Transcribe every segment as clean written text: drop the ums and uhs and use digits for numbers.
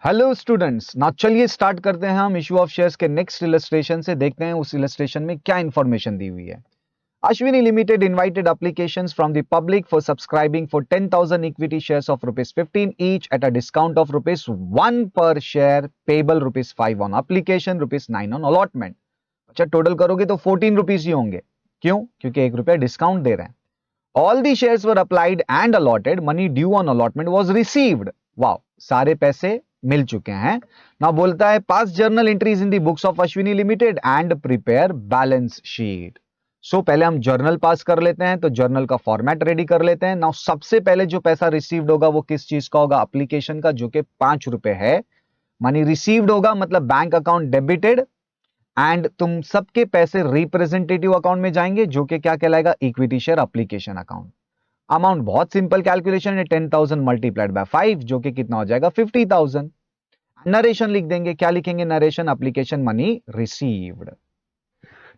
Hello students, ना चलिए start करते हैं हम इशू ऑफ शेयर्स के नेक्स्ट इलस्ट्रेशन से। देखते हैं उस इलस्ट्रेशन में क्या इंफॉर्मेशन दी हुई है। Ashwini Limited invited applications from the public for subscribing for 10,000 equity shares of rupees 15 each at a discount of rupees 1 per share payable rupees 5 on application, rupees 9 on allotment। अच्छा, total करोगे तो 14 rupees ही होंगे। क्यों? क्योंकि 1 रुपया discount दे रहे हैं। All the shares were applied and allotted. Money due on allotment was received. Wow, सारे पैसे मिल चुके हैं ना। बोलता है pass journal entries in the books of Ashwini Limited and prepare balance sheet. So पहले हम जर्नल पास कर लेते हैं, तो जर्नल का फॉर्मेट रेडी कर लेते हैं ना। सबसे पहले जो पैसा रिसीव्ड होगा वो किस चीज का होगा? एप्लीकेशन का, जो कि 5 रुपए है। मनी रिसीव्ड होगा मतलब बैंक अकाउंट डेबिटेड, एंड तुम सबके पैसे रिप्रेजेंटेटिव अकाउंट में जाएंगे, जो कि क्या कहलाएगा? Equity share application account. Amount बहुत सिंपल कैलकुलेशन है, 10,000 मल्टीप्लाइड बाय 5, जो कि कितना हो जाएगा? 50,000। नरेशन लिख देंगे। क्या लिखेंगे? Narration application money received.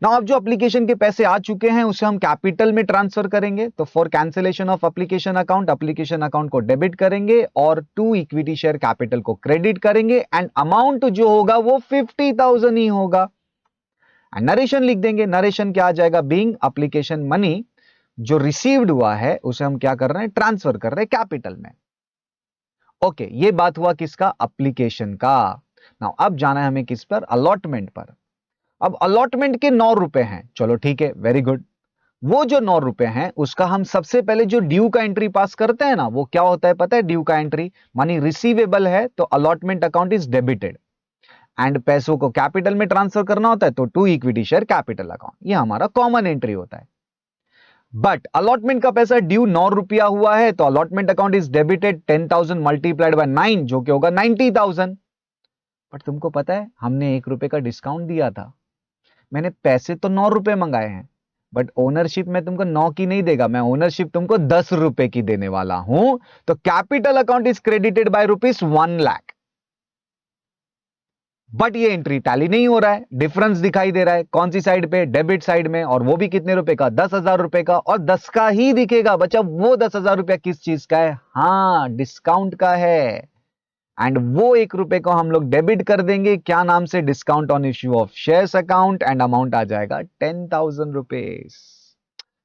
ना अब जो एप्लीकेशन के पैसे आ चुके हैं उसे हम कैपिटल में ट्रांसफर करेंगे। तो for cancellation of application account, application account को डेबिट करेंगे और टू इक्विटी शेयर कैपिटल को क्रेडिट करेंगे, एंड अमाउंट जो होगा वो 50,000 ही होगा। नरेशन लिख देंगे। नरेशन क्या आ जाएगा? बीइंग एप्लीकेशन मनी जो रिसीव्ड हुआ है उसे हम क्या कर रहे हैं? ट्रांसफर कर रहे हैं कैपिटल में। ओके, ये बात हुआ किसका? एप्लीकेशन का। नाउ अब जाना है हमें किस पर? अलॉटमेंट पर। अब अलॉटमेंट के 9 रुपए हैं। चलो ठीक है, वेरी गुड। वो जो 9 रुपए हैं उसका हम सबसे पहले जो ड्यू का एंट्री पास करते हैं ना, वो क्या होता है पता है? ड्यू का एंट्री, मनी रिसीवेबल है तो allotment account is debited, and पैसों को कैपिटल में ट्रांसफर करना होता है तो to equity share capital account. ये हमारा कॉमन एंट्री होता है। बट अलॉटमेंट का पैसा ड्यू 9 रुपया हुआ है तो allotment account is debited 10,000 multiplied by 9, जो कि होगा 90,000। बट तुमको पता है हमने 1 रुपए का डिस्काउंट दिया था। मैंने पैसे तो 9 रुपए मंगाए हैं, बट ओनरशिप में तुमको 9 की नहीं देगा, मैं ओनरशिप तुमको 10 रुपए की देने वाला हूं। तो capital account is credited by rupees 1 lakh. But ये एंट्री टैली नहीं हो रहा है। डिफरेंस दिखाई दे रहा है कौन सी साइड पे? डेबिट साइड में। और वो भी कितने रुपए का? 10,000 रुपए का। और 10 का ही दिखेगा बच्चा। वो 10,000 रुपया किस चीज का है? हाँ, डिस्काउंट का है। एंड वो 1 रुपए को हम लोग डेबिट कर देंगे। क्या नाम से? Discount on issue of shares account, and amount आ जाएगा 10,000 रुपीज।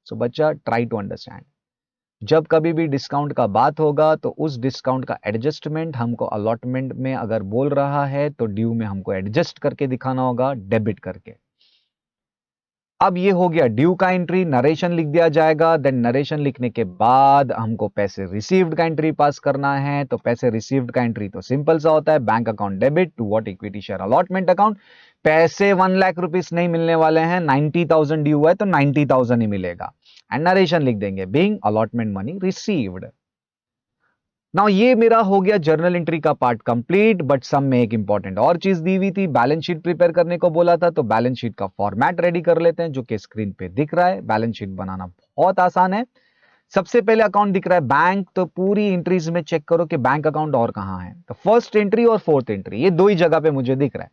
सो बच्चा, ट्राई टू अंडरस्टैंड। जब कभी भी डिस्काउंट का बात होगा तो उस डिस्काउंट का एडजस्टमेंट हमको अलॉटमेंट में अगर बोल रहा है तो ड्यू में हमको एडजस्ट करके दिखाना होगा, डेबिट करके। अब ये हो गया ड्यू का एंट्री। नरेशन लिख दिया जाएगा। देन नरेशन लिखने के बाद हमको पैसे रिसीव्ड का एंट्री पास करना है। तो पैसे रिसीव्ड का एंट्री तो सिंपल सा होता है, bank account debit to what? Equity share allotment account. पैसे 1 लाख रुपीस नहीं मिलने वाले हैं, 90,000 ड्यू है तो 90,000 ही मिलेगा। एंड नरेशन लिख देंगे being allotment money received. Now ये मेरा हो गया जर्नल एंट्री का पार्ट कंप्लीट। बट सम में एक इंपॉर्टेंट और चीज दी हुई थी, बैलेंस शीट प्रिपेयर करने को बोला था। तो बैलेंस शीट का फॉर्मेट रेडी कर लेते हैं, जो कि स्क्रीन पे दिख रहा है। बैलेंस शीट बनाना बहुत आसान है। सबसे पहले अकाउंट दिख रहा है बैंक, तो पूरी एंट्रीज में चेक करो कि बैंक अकाउंट और कहां है। तो फर्स्ट एंट्री और फोर्थ एंट्री ये दो ही जगह पे मुझे दिख रहा है।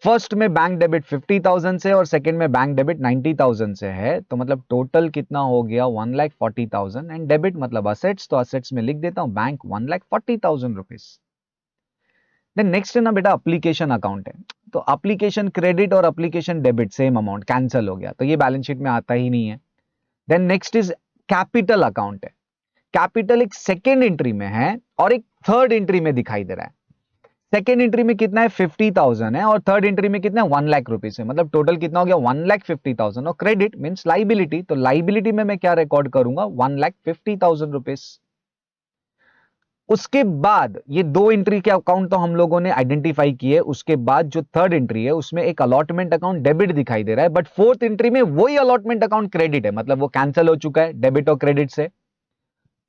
फर्स्ट में बैंक डेबिट 50,000 से और सेकंड में बैंक डेबिट 90,000 से है। तो मतलब टोटल कितना हो गया? 1,40,000। एंड डेबिट मतलब असेट्स, तो असेट्स में लिख देता हूं बैंक 1,40,000 रुपीज। देन नेक्स्ट है ना बेटा, एप्लीकेशन अकाउंट है। तो एप्लीकेशन क्रेडिट और application debit same amount cancel हो गया, तो ये बैलेंस शीट में आता ही नहीं है। Then next is capital account है। कैपिटल एक सेकेंड एंट्री में है और एक थर्ड एंट्री में दिखाई दे रहा है। सेकेंड एंट्री में कितना है? 50,000 है, और थर्ड एंट्री में कितना है? 1 लाख रुपीज है। मतलब टोटल कितना हो गया? 1,50,000। और क्रेडिट मींस लाइबिलिटी, तो लाइबिलिटी में मैं क्या रिकॉर्ड करूंगा? 1,50,000 रुपीज। उसके बाद ये दो एंट्री के अकाउंट तो हम लोगों ने आइडेंटिफाई किए। उसके बाद जो थर्ड एंट्री है उसमें एक अलॉटमेंट अकाउंट डेबिट दिखाई दे रहा है, बट फोर्थ एंट्री में वही अलॉटमेंट अकाउंट क्रेडिट है, मतलब वो कैंसिल हो चुका है डेबिट और क्रेडिट से।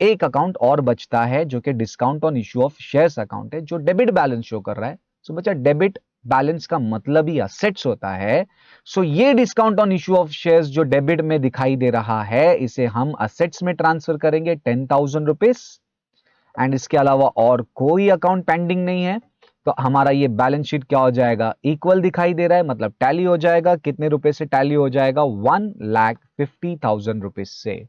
एक अकाउंट और बचता है जो कि discount on issue of shares account है, जो डेबिट बैलेंस शो कर रहा है। सो बच्चा, डेबिट बैलेंस का मतलब ही असेट्स होता है। सो ये discount on issue of shares जो डेबिट में दिखाई दे रहा है, इसे हम असेट्स में ट्रांसफर करेंगे 10,000 रुपीज। एंड इसके अलावा और कोई अकाउंट पेंडिंग नहीं है। तो हमारा ये बैलेंस शीट क्या हो जाएगा? इक्वल दिखाई दे रहा है, मतलब टैली हो जाएगा। कितने रुपए से टैली हो जाएगा? 1,50,000 रुपीज से।